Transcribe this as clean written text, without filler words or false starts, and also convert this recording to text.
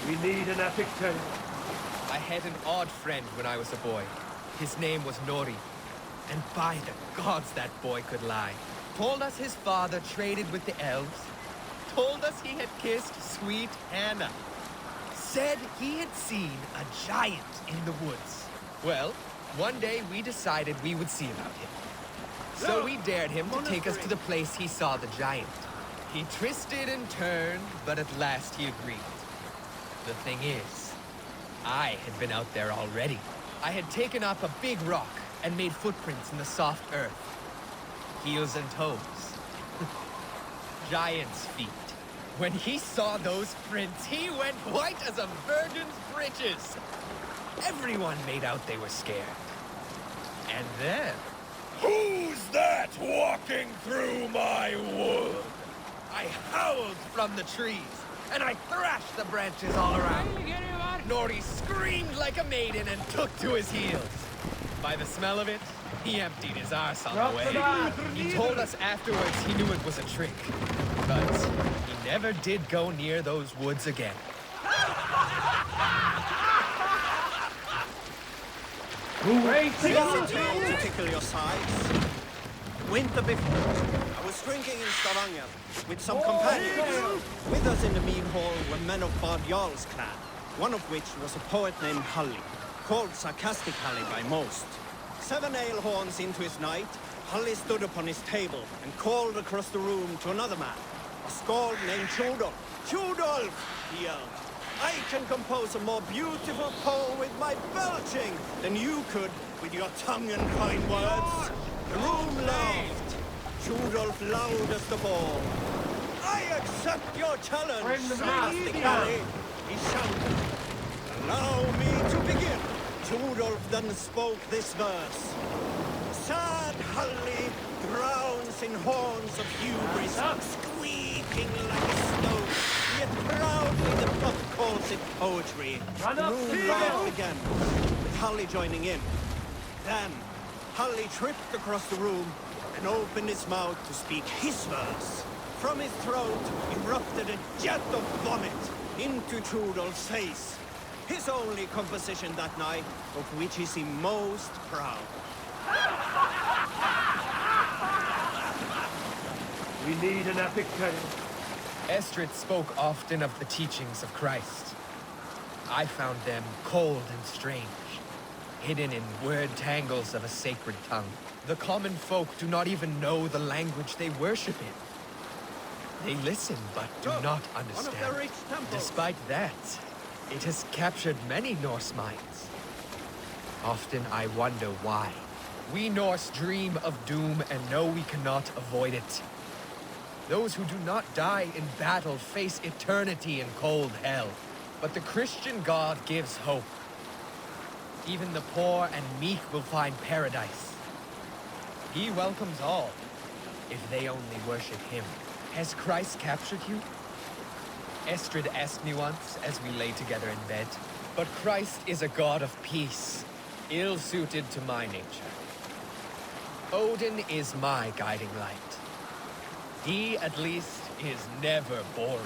We need an epic tale. I had an odd friend when I was a boy. His name was Nori. And by the gods, that boy could lie. Told us his father traded with the elves. Told us he had kissed sweet Hannah. Said he had seen a giant in the woods. Well, one day we decided we would see about him. So we dared him to take us to the place he saw the giant. He twisted and turned, but at last he agreed. The thing is, I had been out there already. I had taken up a big rock and made footprints in the soft earth. Heels and toes. Giant's feet. When he saw those prints, he went white as a virgin's breeches. Everyone made out they were scared. And then... Who's that walking through my wood? I howled from the trees, and I thrashed the branches all around. Nori screamed like a maiden and took to his heels. By the smell of it, he emptied his arse on the way. He told us afterwards he knew it was a trick, but he never did go near those woods again. Listen to me to tickle your sides. Winter before, I was drinking in Stavanger with some companions. With us in the mead hall were men of Bard Jarl's clan, one of which was a poet named Halli, called Sarcastic Halli by most. 7 ale horns into his night, Halli stood upon his table and called across the room to another man, a skald named Tjodolf. Tjodolf, he yelled. I can compose a more beautiful poem with my belching than you could with your tongue and fine words. The room laughed. Tjodolf loudest of all. I accept your challenge, Sarcastic Halli, he shouted. Allow me to begin. Tjodolf then spoke this verse. Sad Halli drowns in horns of hubris, squeaking like a stone. Yet proudly the pup calls it poetry. The room laughed again, with Halli joining in. Then, Halli tripped across the room and opened his mouth to speak his verse. From his throat erupted a jet of vomit into Tjodolf's face. His only composition that night, of which he seemed most proud. We need an epic tale. Estrid spoke often of the teachings of Christ. I found them cold and strange, hidden in word tangles of a sacred tongue. The common folk do not even know the language they worship in. They listen, but do not understand. One of the rich temples. Despite that, it has captured many Norse minds. Often I wonder why. We Norse dream of doom and know we cannot avoid it. Those who do not die in battle face eternity in cold hell. But the Christian God gives hope. Even the poor and meek will find paradise. He welcomes all, if they only worship him. Has Christ captured you? Estrid asked me once as we lay together in bed. But Christ is a God of peace, ill-suited to my nature. Odin is my guiding light. He, at least, is never boring.